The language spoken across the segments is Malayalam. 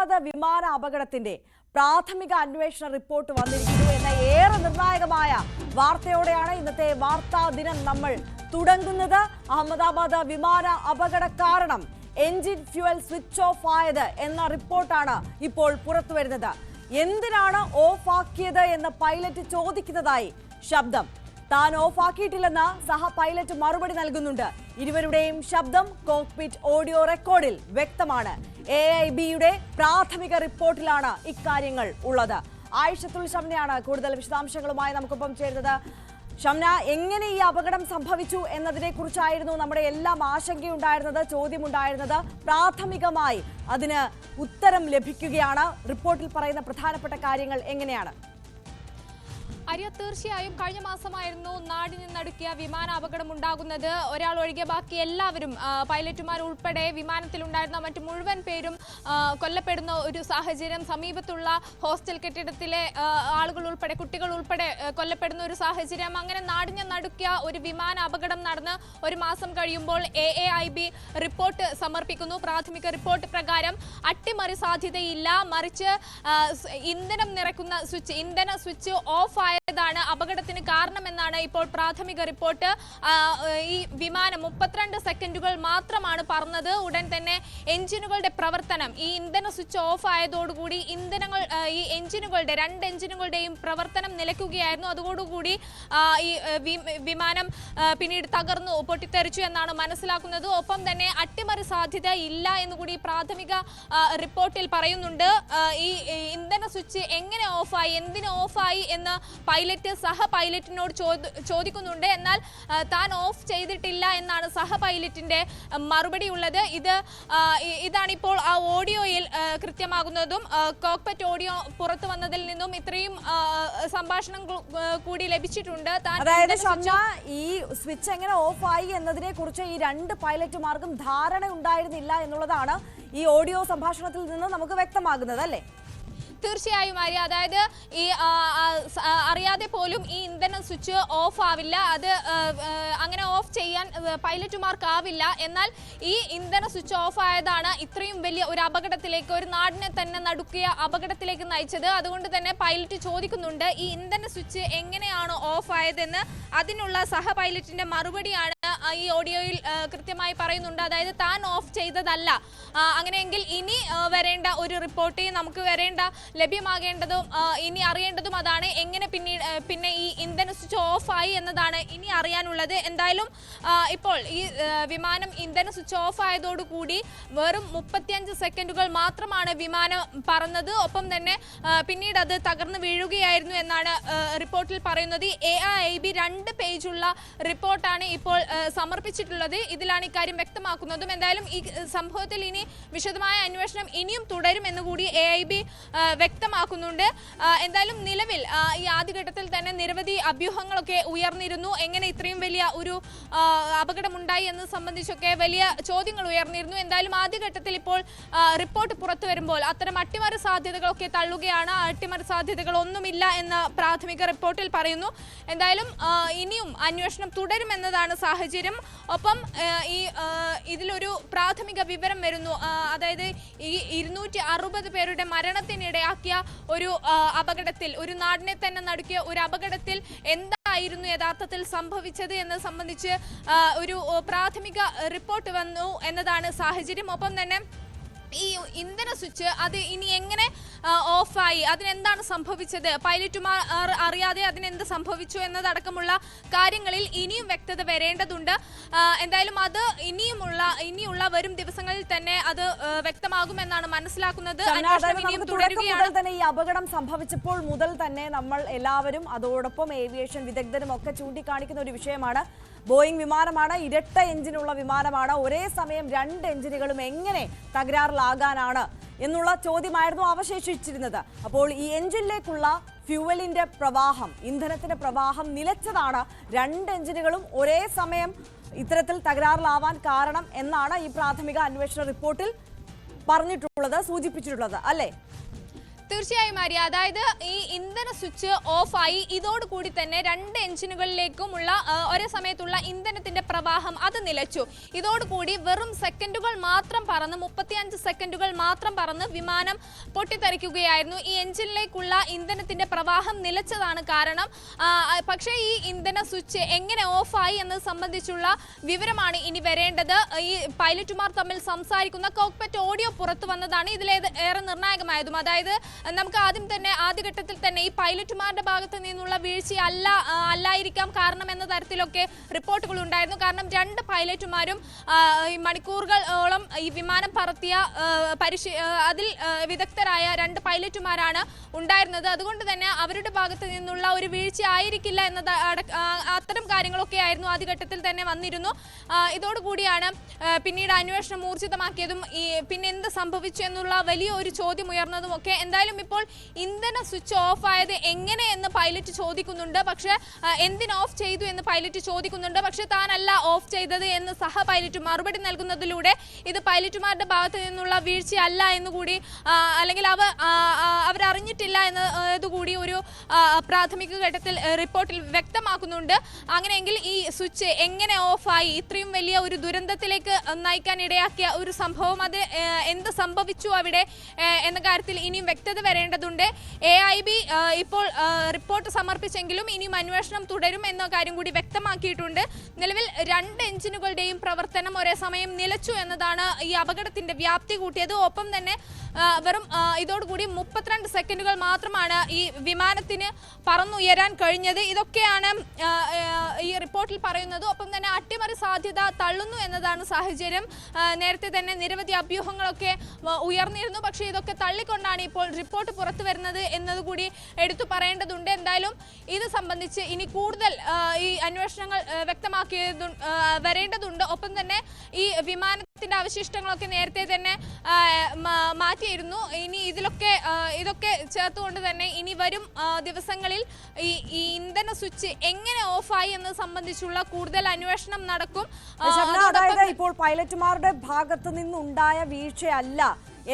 അഹമ്മദാബാദ് വിമാന അപകടത്തിന്റെ പ്രാഥമിക അന്വേഷണ റിപ്പോർട്ട് വന്നിരിക്കുന്നു എന്ന ഏറെ നിർണായകമായ വാർത്തയോടെയാണ് ഇന്നത്തെ വാർത്താ ദിനം നമ്മൾ തുടങ്ങുന്നത്. അഹമ്മദാബാദ് വിമാന അപകട കാരണം എഞ്ചിൻ ഫ്യൂവൽ സ്വിച്ച് ഓഫ് ആയത് എന്ന റിപ്പോർട്ടാണ് ഇപ്പോൾ പുറത്തുവരുന്നത്. എന്തിനാണ് ഓഫ് ആക്കിയത് എന്ന് പൈലറ്റ് ചോദിക്കുന്നതായി ശബ്ദം. താൻ ഓഫ് ആക്കിയിട്ടില്ലെന്ന് സഹ പൈലറ്റ് മറുപടി നൽകുന്നുണ്ട്. ഇരുവരുടെയും ശബ്ദം കോക്പിറ്റ് ഓഡിയോ റെക്കോർഡിൽ വ്യക്തമാണ്. AIBയുടെ പ്രാഥമിക റിപ്പോർട്ടിലാണ് ഇക്കാര്യങ്ങൾ ഉള്ളത്. ആയിഷത്തുൽ ഷംനയാണ് കൂടുതൽ വിശദാംശങ്ങളുമായി നമുക്കൊപ്പം ചേരുന്നത്. ഷംന, എങ്ങനെ ഈ അപകടം സംഭവിച്ചു എന്നതിനെ കുറിച്ചായിരുന്നു നമ്മുടെ എല്ലാം ആശങ്കയുണ്ടായിരുന്നത്, ചോദ്യമുണ്ടായിരുന്നത്. പ്രാഥമികമായി അതിന് ഉത്തരം ലഭിക്കുകയാണ്. റിപ്പോർട്ടിൽ പറയുന്ന പ്രധാനപ്പെട്ട കാര്യങ്ങൾ എങ്ങനെയാണ്? അരിയ, തീർച്ചയായും കഴിഞ്ഞ മാസമായിരുന്നു നാടിന് നടുക്കിയ വിമാന അപകടം ഉണ്ടാകുന്നത്. ഒരാൾ ഒഴികെ ബാക്കി എല്ലാവരും, പൈലറ്റുമാർ ഉൾപ്പെടെ വിമാനത്തിലുണ്ടായിരുന്ന മറ്റു മുഴുവൻ പേരും കൊല്ലപ്പെടുന്ന ഒരു സാഹചര്യം, സമീപത്തുള്ള ഹോസ്റ്റൽ കെട്ടിടത്തിലെ ആളുകൾ ഉൾപ്പെടെ, കുട്ടികൾ ഉൾപ്പെടെ കൊല്ലപ്പെടുന്ന ഒരു സാഹചര്യം. അങ്ങനെ നാടിന് നടുക്കിയ ഒരു വിമാന അപകടം നടന്ന് ഒരു മാസം കഴിയുമ്പോൾ AIB റിപ്പോർട്ട് സമർപ്പിക്കുന്നു. പ്രാഥമിക റിപ്പോർട്ട് പ്രകാരം അട്ടിമറി സാധ്യതയില്ല, മറിച്ച് ഇന്ധനം നിറയ്ക്കുന്ന ഇന്ധന സ്വിച്ച് ഓഫ് ാണ് അപകടത്തിന് കാരണമെന്നാണ് ഇപ്പോൾ പ്രാഥമിക റിപ്പോർട്ട്. ഈ വിമാനം 32 സെക്കൻഡുകൾ മാത്രമാണ് പറന്നത്. ഉടൻ തന്നെ എഞ്ചിനുകളുടെ പ്രവർത്തനം, ഈ ഇന്ധന സ്വിച്ച് ഓഫ് ആയതോടുകൂടി ഈ എഞ്ചിനുകളുടെ 2 എഞ്ചിനുകളുടെയും പ്രവർത്തനം നിലയ്ക്കുകയായിരുന്നു. അതോടുകൂടി ഈ വിമാനം പിന്നീട് തകർന്നു, പൊട്ടിത്തെറിച്ചു എന്നാണ് മനസ്സിലാക്കുന്നത്. ഒപ്പം തന്നെ അട്ടിമറി സാധ്യത ഇല്ല എന്നുകൂടി പ്രാഥമിക റിപ്പോർട്ടിൽ പറയുന്നുണ്ട്. ഈ ഇന്ധന സ്വിച്ച് എങ്ങനെ ഓഫായി, എന്തിന് ഓഫായി എന്ന് പൈലറ്റ് സഹ പൈലറ്റിനോട് ചോദിക്കുന്നുണ്ട്. എന്നാൽ താൻ ഓഫ് ചെയ്തിട്ടില്ല എന്നാണ് സഹ പൈലറ്റിന്റെ മറുപടി ഉള്ളത്. ഇതാണിപ്പോൾ ആ ഓഡിയോയിൽ കൃത്യമാകുന്നതും. കോക്പിറ്റ് ഓഡിയോ പുറത്തു വന്നതിൽ നിന്നും ഇത്രയും സംഭാഷണം കൂടി ലഭിച്ചിട്ടുണ്ട്. അതായത് ഈ സ്വിച്ച് എങ്ങനെ ഓഫ് ആയി എന്നതിനെ കുറിച്ച് ഈ 2 പൈലറ്റുമാർക്കും ധാരണ ഉണ്ടായിരുന്നില്ല എന്നുള്ളതാണ് ഈ ഓഡിയോ സംഭാഷണത്തിൽ നിന്ന് നമുക്ക് വ്യക്തമാകുന്നത്, അല്ലേ? തീർച്ചയായും ആര്യ, അതായത് ഈ അറിയാതെ പോലും ഈ ഇന്ധന സ്വിച്ച് ഓഫ് ആവില്ല. അത് അങ്ങനെ ഓഫ് ചെയ്യാൻ പൈലറ്റുമാർക്കാവില്ല. എന്നാൽ ഈ ഇന്ധന സ്വിച്ച് ഓഫ് ആയതാണ് ഇത്രയും വലിയ ഒരു അപകടത്തിലേക്ക്, ഒരു നാടിനെ തന്നെ നടുക്കിയ അപകടത്തിലേക്ക് നയിച്ചത്. അതുകൊണ്ട് തന്നെ പൈലറ്റ് ചോദിക്കുന്നുണ്ട് ഈ ഇന്ധന സ്വിച്ച് എങ്ങനെയാണ് ഓഫ് ആയതെന്ന്. അതിനുള്ള സഹ പൈലറ്റിന്റെ മറുപടിയാണ് ഈ ഓഡിയോയിൽ കൃത്യമായി പറയുന്നുണ്ട്. അതായത് താൻ ഓഫ് ചെയ്തതല്ല. അങ്ങനെയെങ്കിൽ ഇനി വരേണ്ട ഒരു റിപ്പോർട്ട്, നമുക്ക് ലഭ്യമാകേണ്ടതും ഇനി അറിയേണ്ടതും അതാണ്. എങ്ങനെ പിന്നെ ഈ ഇന്ധന സ്വിച്ച് ഓഫ് ആയി എന്നതാണ് ഇനി അറിയാനുള്ളത്. എന്തായാലും ഇപ്പോൾ ഈ വിമാനം ഇന്ധന സ്വിച്ച് ഓഫ് ആയതോടുകൂടി വെറും 35 സെക്കൻഡുകൾ മാത്രമാണ് വിമാനം പറന്നത്. ഒപ്പം തന്നെ പിന്നീട് അത് തകർന്നു വീഴുകയായിരുന്നു എന്നാണ് റിപ്പോർട്ടിൽ പറയുന്നത്. AIB 2 പേജുള്ള റിപ്പോർട്ടാണ് ഇപ്പോൾ സമർപ്പിച്ചിട്ടുള്ളത്. ഇതിലാണ് ഇക്കാര്യം വ്യക്തമാക്കുന്നതും. എന്തായാലും ഈ സംഭവത്തിൽ ഇനി വിശദമായ അന്വേഷണം ഇനിയും തുടരുമെന്ന് കൂടി AIB വ്യക്തമാക്കുന്നുണ്ട്. എന്തായാലും നിലവിൽ ഈ ആദ്യഘട്ടത്തിൽ തന്നെ നിരവധി അഭ്യൂഹങ്ങളൊക്കെ ഉയർന്നിരുന്നു. എങ്ങനെ ഇത്രയും വലിയ ഒരു അപകടമുണ്ടായി എന്ന് സംബന്ധിച്ചൊക്കെ വലിയ ചോദ്യങ്ങൾ ഉയർന്നിരുന്നു. എന്തായാലും ആദ്യഘട്ടത്തിൽ ഇപ്പോൾ റിപ്പോർട്ട് പുറത്തു വരുമ്പോൾ അത്തരം അട്ടിമറി സാധ്യതകളൊക്കെ തള്ളുകയാണ്. അട്ടിമറി സാധ്യതകളൊന്നുമില്ല എന്ന് പ്രാഥമിക റിപ്പോർട്ടിൽ പറയുന്നു. എന്തായാലും ഇനിയും അന്വേഷണം തുടരുമെന്നതാണ് സാഹചര്യം. ഒപ്പം ഇതിലൊരു പ്രാഥമിക വിവരം വരുന്നു. അതായത് ഈ 260 പേരുടെ മരണത്തിനിടയാക്കിയ ഒരു അപകടത്തിൽ, ഒരു നാടിനെ തന്നെ നടുക്കിയ ഒരു അപകടത്തിൽ എന്തായിരുന്നു യഥാർത്ഥത്തിൽ സംഭവിച്ചത് എന്ന് സംബന്ധിച്ച് ഒരു പ്രാഥമിക റിപ്പോർട്ട് വന്നു എന്നതാണ് സാഹചര്യം. ഒപ്പം തന്നെ ഈ ഇന്ധന സ്വിച്ച് അത് ഇനി എങ്ങനെ ഓഫായി, അതിനെന്താണ് സംഭവിച്ചത്, പൈലറ്റുമാർ അറിയാതെ അതിനെന്ത് സംഭവിച്ചു എന്നതടക്കമുള്ള കാര്യങ്ങളിൽ ഇനിയും വ്യക്തത വരേണ്ടതുണ്ട്. എന്തായാലും അത് ഇനിയുള്ള വരും ദിവസങ്ങളിൽ തന്നെ അത് വ്യക്തമാകുമെന്നാണ് മനസ്സിലാക്കുന്നത്. തന്നെ ഈ അപകടം സംഭവിച്ചപ്പോൾ മുതൽ തന്നെ നമ്മൾ എല്ലാവരും, അതോടൊപ്പം ഏവിയേഷൻ വിദഗ്ധരും ഒക്കെ ചൂണ്ടിക്കാണിക്കുന്ന ഒരു വിഷയമാണ്. ബോയിങ് വിമാനമാണ്, ഇരട്ട എഞ്ചിനുള്ള വിമാനമാണ്. ഒരേ സമയം 2 എഞ്ചിനുകളും എങ്ങനെ തകരാറിലാകാനാണ് എന്നുള്ള ചോദ്യമായിരുന്നു അവശേഷിച്ചിരുന്നത്. അപ്പോൾ ഈ എഞ്ചിനിലേക്കുള്ള ഫ്യൂവലിന്റെ പ്രവാഹം, ഇന്ധനത്തിന്റെ പ്രവാഹം നിലച്ചതാണ് 2 എഞ്ചിനുകളും ഒരേ സമയം ഇത്തരത്തിൽ തകരാറിലാവാൻ കാരണം എന്നാണ് ഈ പ്രാഥമിക അന്വേഷണ റിപ്പോർട്ടിൽ പറഞ്ഞിട്ടുള്ളത്, സൂചിപ്പിച്ചിട്ടുള്ളത്, അല്ലേ? തീർച്ചയായും ആര്യ, അതായത് ഈ ഇന്ധന സ്വിച്ച് ഓഫായി ഇതോടുകൂടി തന്നെ 2 എഞ്ചിനുകളിലേക്കുമുള്ള ഒരേ സമയത്തുള്ള ഇന്ധനത്തിന്റെ പ്രവാഹം അത് നിലച്ചു. ഇതോടുകൂടി വെറും സെക്കൻഡുകൾ മാത്രം പറന്ന് 35 സെക്കൻഡുകൾ മാത്രം പറന്ന് വിമാനം പൊട്ടിത്തെറിക്കുകയായിരുന്നു. ഈ എഞ്ചിനിലേക്കുള്ള ഇന്ധനത്തിന്റെ പ്രവാഹം നിലച്ചതാണ് കാരണം. പക്ഷേ ഈ ഇന്ധന സ്വിച്ച് എങ്ങനെ ഓഫായി എന്നത് സംബന്ധിച്ചുള്ള വിവരമാണ് ഇനി വരേണ്ടത്. ഈ പൈലറ്റുമാർ തമ്മിൽ സംസാരിക്കുന്ന കോക്പിറ്റ് ഓഡിയോ പുറത്തു വന്നതാണ് ഇതിലേറെ നിർണായകമായതും. അതായത് നമുക്ക് ആദ്യഘട്ടത്തിൽ തന്നെ ഈ പൈലറ്റുമാരുടെ ഭാഗത്ത് നിന്നുള്ള വീഴ്ച അല്ലായിരിക്കാം കാരണം എന്ന തരത്തിലൊക്കെ റിപ്പോർട്ടുകൾ ഉണ്ടായിരുന്നു. കാരണം 2 പൈലറ്റുമാരും മണിക്കൂറുകളോളം ഈ വിമാനം പറത്തിയ അതിൽ വിദഗ്ധരായ 2 പൈലറ്റുമാരാണ് ഉണ്ടായിരുന്നത്. അതുകൊണ്ട് തന്നെ അവരുടെ ഭാഗത്ത് നിന്നുള്ള ഒരു വീഴ്ച ആയിരിക്കില്ല എന്നത് അത്തരം കാര്യങ്ങളൊക്കെ ആയിരുന്നു ആദ്യഘട്ടത്തിൽ തന്നെ വന്നിരുന്നു. ഇതോടുകൂടിയാണ് പിന്നീട് അന്വേഷണം ഊർജിതമാക്കിയതും പിന്നെ എന്ത് സംഭവിച്ചു എന്നുള്ള വലിയ ഒരു ചോദ്യം ഉയർന്നതും ഒക്കെ. എന്തായാലും ഇപ്പോൾ ഇന്ധന സ്വിച്ച് ഓഫ് ആയത് എങ്ങനെയെന്ന് പൈലറ്റ് ചോദിക്കുന്നുണ്ട്. പക്ഷെ എന്തിന് ഓഫ് ചെയ്തു എന്ന് പൈലറ്റ് ചോദിക്കുന്നുണ്ട്. പക്ഷെ താനല്ല ഓഫ് ചെയ്തത് എന്ന് സഹ പൈലറ്റ് മറുപടി നൽകുന്നതിലൂടെ ഇത് പൈലറ്റുമാരുടെ ഭാഗത്ത് നിന്നുള്ള വീഴ്ചയല്ല എന്നുകൂടി അല്ലെങ്കിൽ അവരറിഞ്ഞിട്ടില്ല എന്നതുകൂടി ഒരു പ്രാഥമിക ഘട്ടത്തിൽ റിപ്പോർട്ടിൽ വ്യക്തമാക്കുന്നുണ്ട്. അങ്ങനെയെങ്കിൽ ഈ സ്വിച്ച് എങ്ങനെ ഓഫായി ഇത്രയും വലിയ ഒരു ദുരന്തത്തിലേക്ക് നയിക്കാൻ ഇടയാക്കിയ ഒരു സംഭവം അത് എന്ത് സംഭവിച്ചു അവിടെ എന്ന കാര്യത്തിൽ ഇനിയും വ്യക്തത വരേണ്ടതുണ്ട്. AIB ഇപ്പോൾ റിപ്പോർട്ട് സമർപ്പിച്ചെങ്കിലും ഇനിയും അന്വേഷണം തുടരും എന്ന കാര്യം കൂടി വ്യക്തമാക്കിയിട്ടുണ്ട്. നിലവിൽ 2 എഞ്ചിനുകളുടെയും പ്രവർത്തനം ഒരേ സമയം നിലച്ചു എന്നതാണ് ഈ അപകടത്തിന്റെ വ്യാപ്തി കൂട്ടിയത്. ഒപ്പം തന്നെ വെറും ഇതോടുകൂടി 32 സെക്കൻഡുകൾ മാത്രമാണ് ഈ വിമാനത്തിന് പറന്നുയരാൻ കഴിഞ്ഞത്. ഇതൊക്കെയാണ് ഈ റിപ്പോർട്ടിൽ പറയുന്നത്. ഒപ്പം തന്നെ അട്ടിമറി സാധ്യത തള്ളുന്നു എന്നതാണ് സാഹചര്യം. നേരത്തെ തന്നെ നിരവധി അഭ്യൂഹങ്ങളൊക്കെ ഉയർന്നിരുന്നു. പക്ഷേ ഇതൊക്കെ തള്ളിക്കൊണ്ടാണ് ഇപ്പോൾ റിപ്പോർട്ട് പുറത്തു വരുന്നത് എന്നതുകൂടി എടുത്തു പറയേണ്ടതുണ്ട്. എന്തായാലും ഇത് സംബന്ധിച്ച് ഇനി കൂടുതൽ ഈ അന്വേഷണങ്ങൾ വരേണ്ടതുണ്ട്. ഒപ്പം തന്നെ ഈ വിമാനത്തിന്റെ അവശിഷ്ടങ്ങളൊക്കെ നേരത്തെ തന്നെ മാറ്റിയിരുന്നു. ഇനി ഇതൊക്കെ ചേർത്തുകൊണ്ട് തന്നെ ഇനി വരും ദിവസങ്ങളിൽ ഈ ഇന്ധന സ്വിച്ച് എങ്ങനെ ഓഫായി എന്നത് സംബന്ധിച്ചുള്ള കൂടുതൽ അന്വേഷണം നടക്കും. അതായത് ഇപ്പോൾ പൈലറ്റുമാരുടെ ഭാഗത്ത് നിന്നുണ്ടായ വീഴ്ചയല്ല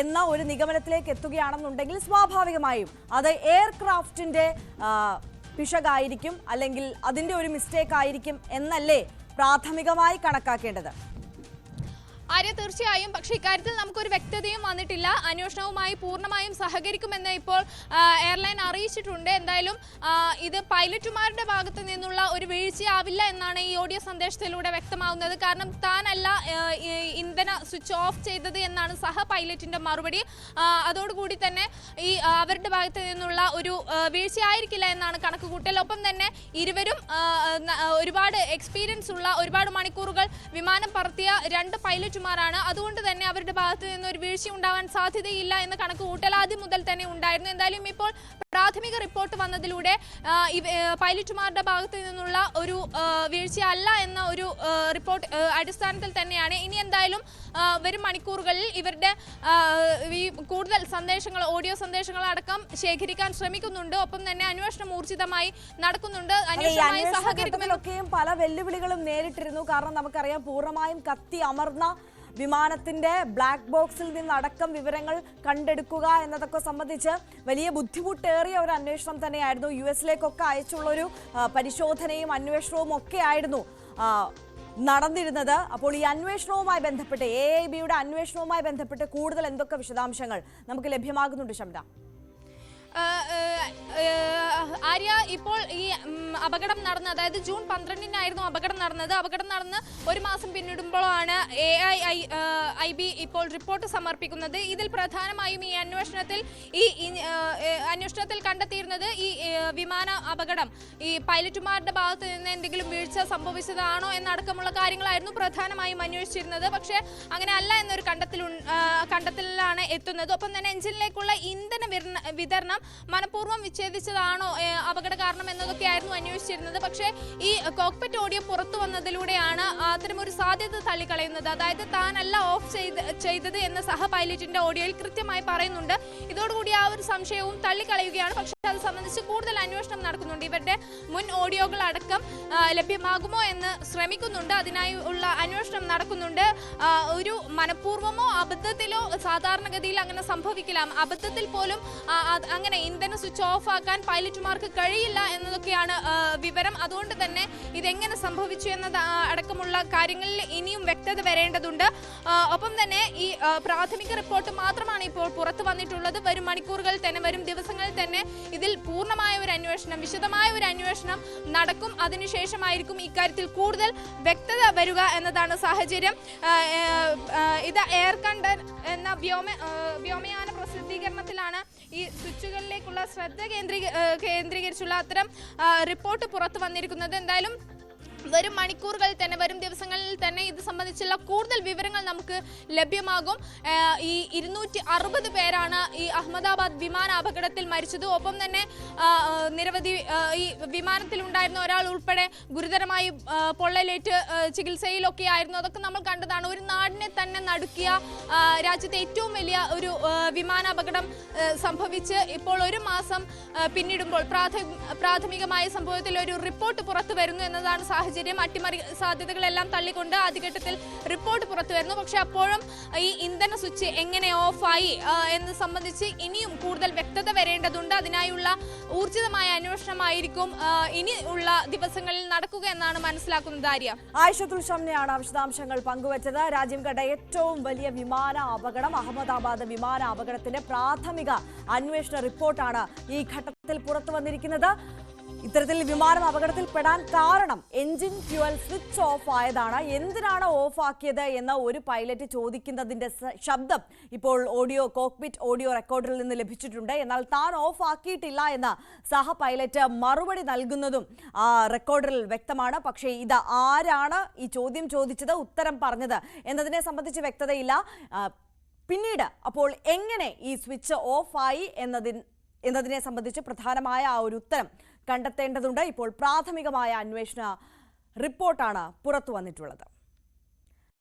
എന്ന ഒരു നിഗമനത്തിലേക്ക് എത്തുകയാണെന്നുണ്ടെങ്കിൽ സ്വാഭാവികമായും അത് എയർക്രാഫ്റ്റിന്റെ പിശകായിരിക്കും അല്ലെങ്കിൽ അതിന്റെ ഒരു മിസ്റ്റേക്ക് ആയിരിക്കും എന്നല്ലേ പ്രാഥമികമായി കണക്കാക്കേണ്ടത്? തീർച്ചയായും. പക്ഷേ ഇക്കാര്യത്തിൽ നമുക്കൊരു വ്യക്തതയും വന്നിട്ടില്ല. അന്വേഷണവുമായി പൂർണ്ണമായും സഹകരിക്കുമെന്ന് ഇപ്പോൾ എയർലൈൻ അറിയിച്ചിട്ടുണ്ട്. എന്തായാലും ഇത് പൈലറ്റുമാരുടെ ഭാഗത്ത് നിന്നുള്ള ഒരു വീഴ്ചയാവില്ല എന്നാണ് ഈ ഓഡിയോ സന്ദേശത്തിലൂടെ വ്യക്തമാവുന്നത്. കാരണം താനല്ല ഇന്ധന സ്വിച്ച് ഓഫ് ചെയ്തത് എന്നാണ് സഹ പൈലറ്റിന്റെ മറുപടി. അതോടുകൂടി തന്നെ ഈ അവരുടെ ഭാഗത്ത് നിന്നുള്ള ഒരു വീഴ്ചയായിരിക്കില്ല എന്നാണ് കണക്കുകൂട്ടൽ. ഒപ്പം തന്നെ ഇരുവരും ഒരുപാട് എക്സ്പീരിയൻസ് ഉള്ള ഒരുപാട് മണിക്കൂറുകൾ വിമാനം പറത്തിയ 2 പൈലറ്റുമാർ അതുകൊണ്ട് തന്നെ അവരുടെ ഭാഗത്ത് നിന്ന് ഒരു വീഴ്ച ഉണ്ടാവാൻ സാധ്യതയില്ല എന്ന കണക്കുകൂട്ടൽ ആദ്യം മുതൽ തന്നെ ഉണ്ടായിരുന്നു. എന്തായാലും ഇപ്പോൾ പ്രാഥമിക റിപ്പോർട്ട് വന്നതിലൂടെ പൈലറ്റുമാരുടെ ഭാഗത്ത് നിന്നുള്ള ഒരു വീഴ്ചയല്ല എന്ന ഒരു റിപ്പോർട്ട് അടിസ്ഥാനത്തിൽ തന്നെയാണ് ഇനി എന്തായാലും വരും മണിക്കൂറുകളിൽ ഇവരുടെ ഈ കൂടുതൽ സന്ദേശങ്ങൾ ഓഡിയോ സന്ദേശങ്ങൾ അടക്കം ശേഖരിക്കാൻ ശ്രമിക്കുന്നുണ്ട്. ഒപ്പം തന്നെ അന്വേഷണം ഊർജിതമായി നടക്കുന്നുണ്ട്. അന്വേഷണവുമായി സഹകരിക്കുമെന്നൊക്കെയും പല വെല്ലുവിളികളും നേരിട്ടിരുന്നു. കാരണം നമുക്കറിയാം പൂർണ്ണമായും കത്തി അമർന്ന വിമാനത്തിന്റെ ബ്ലാക്ക് ബോക്സിൽ നിന്നടക്കം വിവരങ്ങൾ കണ്ടെടുക്കുക എന്നതൊക്കെ സംബന്ധിച്ച് വലിയ ബുദ്ധിമുട്ടേറിയ ഒരു അന്വേഷണം തന്നെയായിരുന്നു. US-ലേക്കൊക്കെ അയച്ചുള്ളൊരു പരിശോധനയും അന്വേഷണവും ഒക്കെ ആയിരുന്നു നടന്നിരുന്നത്. അപ്പോൾ ഈ അന്വേഷണവുമായി ബന്ധപ്പെട്ട് AIBയുടെ അന്വേഷണവുമായി ബന്ധപ്പെട്ട് കൂടുതൽ എന്തൊക്കെ വിശദാംശങ്ങൾ നമുക്ക് ലഭ്യമാകുന്നുണ്ട് ശബ്ദ? ആര്യ, ഇപ്പോൾ ഈ അപകടം നടന്ന് അതായത് ജൂൺ 12-നായിരുന്നു അപകടം നടന്നത്. അപകടം നടന്ന് ഒരു മാസം പിന്നിടുമ്പോഴാണ് AIB ഇപ്പോൾ റിപ്പോർട്ട് സമർപ്പിക്കുന്നത്. ഇതിൽ പ്രധാനമായും ഈ അന്വേഷണത്തിൽ കണ്ടെത്തിയിരുന്നത് ഈ വിമാന അപകടം ഈ പൈലറ്റുമാരുടെ ഭാഗത്ത് നിന്ന് എന്തെങ്കിലും വീഴ്ച സംഭവിച്ചതാണോ എന്നടക്കമുള്ള കാര്യങ്ങളായിരുന്നു പ്രധാനമായും അന്വേഷിച്ചിരുന്നത്. പക്ഷേ അങ്ങനെ അല്ല എന്നൊരു കണ്ടെത്തലിലാണ് എത്തുന്നത്. ഒപ്പം തന്നെ എഞ്ചിനിലേക്കുള്ള ഇന്ധന വിതരണം മനഃപൂർവ്വം വിച്ഛേദിച്ചതാണോ അപകട കാരണം എന്നതൊക്കെയായിരുന്നു അന്വേഷിച്ചിരുന്നത്. പക്ഷേ ഈ കോക്പിറ്റ് ഓഡിയോ പുറത്തു വന്നതിലൂടെയാണ് അത്തരമൊരു സാധ്യത തള്ളിക്കളയുന്നത്. അതായത് താനല്ല ഓഫ് ചെയ്തത് എന്ന് സഹ പൈലറ്റിന്റെ ഓഡിയോയിൽ കൃത്യമായി പറയുന്നുണ്ട്. ഇതോടുകൂടി ആ ഒരു സംശയവും തള്ളിക്കളയുകയാണ്. പക്ഷേ അത് സംബന്ധിച്ച് കൂടുതൽ അന്വേഷണം നടക്കുന്നുണ്ട്. ഇവരുടെ മുൻ ഓഡിയോകൾ അടക്കം ലഭ്യമാകുമോ എന്ന് ശ്രമിക്കുന്നുണ്ട്. അതിനായി ഉള്ള അന്വേഷണം നടക്കുന്നുണ്ട്. ഒരു മനഃപൂർവ്വമോ അബദ്ധത്തിലോ സാധാരണഗതിയിൽ അങ്ങനെ സംഭവിക്കില്ല. അബദ്ധത്തിൽ പോലും അങ്ങനെ എങ്ങനെ ഇന്ധന സ്വിച്ച് ഓഫ് ആക്കാൻ പൈലറ്റുമാർക്ക് കഴിയില്ല എന്നതൊക്കെയാണ് വിവരം. അതുകൊണ്ട് തന്നെ ഇതെങ്ങനെ സംഭവിച്ചു എന്നത് അടക്കമുള്ള കാര്യങ്ങളിൽ ഇനിയും വ്യക്തത വരേണ്ടതുണ്ട്. ഒപ്പം തന്നെ ഈ പ്രാഥമിക റിപ്പോർട്ട് മാത്രമാണ് ഇപ്പോൾ പുറത്തു വന്നിട്ടുള്ളത്. വരും മണിക്കൂറുകൾ തന്നെ, വരും ദിവസങ്ങളിൽ തന്നെ ഇതിൽ പൂർണ്ണമായ ഒരു അന്വേഷണം, വിശദമായ ഒരു അന്വേഷണം നടക്കും. അതിനുശേഷമായിരിക്കും ഇക്കാര്യത്തിൽ കൂടുതൽ വ്യക്തത വരിക എന്നതാണ് സാഹചര്യം. ഇത് എയർ കണ്ടർ എന്ന വ്യോമയാന പ്രസിദ്ധീകരണത്തിലാണ് ഈ സ്വിച്ചുകളിലേക്കുള്ള ശ്രദ്ധ കേന്ദ്രീകരിച്ചുള്ള അത്തരം റിപ്പോർട്ട് പുറത്തു വന്നിരിക്കുന്നത്. എന്തായാലും വരും മണിക്കൂറുകളിൽ തന്നെ, വരും ദിവസങ്ങളിൽ തന്നെ ഇത് സംബന്ധിച്ചുള്ള കൂടുതൽ വിവരങ്ങൾ നമുക്ക് ലഭ്യമാകും. ഈ 260 പേരാണ് ഈ അഹമ്മദാബാദ് വിമാന അപകടത്തിൽ മരിച്ചത്. ഒപ്പം തന്നെ നിരവധി ഈ വിമാനത്തിലുണ്ടായിരുന്ന ഒരാൾ ഉൾപ്പെടെ ഗുരുതരമായി പൊള്ളലേറ്റ് ചികിത്സയിലൊക്കെ ആയിരുന്നു. അതൊക്കെ നമ്മൾ കണ്ടതാണ്. ഒരു നാടിനെ തന്നെ നടുക്കിയ, രാജ്യത്തെ ഏറ്റവും വലിയ ഒരു വിമാനാപകടം സംഭവിച്ച് ഇപ്പോൾ ഒരു മാസം പിന്നിടുമ്പോൾ പ്രാഥമികമായ സംഭവത്തിൽ ഒരു റിപ്പോർട്ട് പുറത്തു വരുന്നു എന്നതാണ് സാഹചര്യം. അട്ടിമറി സാധ്യതകളെല്ലാം തള്ളിക്കൊണ്ട് ആദ്യഘട്ടത്തിൽ റിപ്പോർട്ട് പുറത്തു വരുന്നു. പക്ഷെ അപ്പോഴും ഈ ഇന്ധന സ്വിച്ച് എങ്ങനെ ഓഫായി എന്ന് സംബന്ധിച്ച് ഇനിയും കൂടുതൽ വ്യക്തത വരേണ്ടതുണ്ട്. അതിനായുള്ള ഊർജിതമായ അന്വേഷണമായിരിക്കും ഇനി ഉള്ള ദിവസങ്ങളിൽ നടക്കുക എന്നാണ് മനസ്സിലാക്കുന്നത്. ആര്യ, ആയിഷത്തുൽ ഷംനയാണ് വിശദാംശങ്ങൾ പങ്കുവച്ചത്. രാജ്യം കണ്ട ഏറ്റവും വലിയ വിമാന അപകടം, അഹമ്മദാബാദ് വിമാന അപകടത്തിന്റെ പ്രാഥമിക അന്വേഷണ റിപ്പോർട്ടാണ് ഈ ഘട്ടത്തിൽ പുറത്തു വന്നിരിക്കുന്നത്. ഇത്തരത്തിൽ വിമാനം അപകടത്തിൽപ്പെടാൻ കാരണം എഞ്ചിൻ ഫ്യൂവൽ സ്വിച്ച് ഓഫ് ആയതാണ്. എന്തിനാണ് ഓഫ് ആക്കിയത് എന്ന ഒരു പൈലറ്റ് ചോദിക്കുന്നതിന്റെ ശബ്ദം ഇപ്പോൾ കോക്പിറ്റ് ഓഡിയോ റെക്കോർഡിൽ നിന്ന് ലഭിച്ചിട്ടുണ്ട്. എന്നാൽ താൻ ഓഫ് ആക്കിയിട്ടില്ല എന്ന് സഹ പൈലറ്റ് മറുപടി നൽകുന്നതും റെക്കോർഡിൽ വ്യക്തമാണ്. പക്ഷേ ഇത് ആരാണ് ഈ ചോദ്യം ചോദിച്ചത്, ഉത്തരം പറഞ്ഞത് എന്നതിനെ സംബന്ധിച്ച് വ്യക്തതയില്ല. പിന്നീട് അപ്പോൾ എങ്ങനെ ഈ സ്വിച്ച് ഓഫ് ആയി എന്നതിനെ സംബന്ധിച്ച് പ്രധാനമായ ആ ഒരു ഉത്തരം കണ്ടെത്തേണ്ടതുണ്ട്. ഇപ്പോൾ പ്രാഥമികമായ അന്വേഷണ റിപ്പോർട്ടാണ് പുറത്തു വന്നിട്ടുള്ളത്.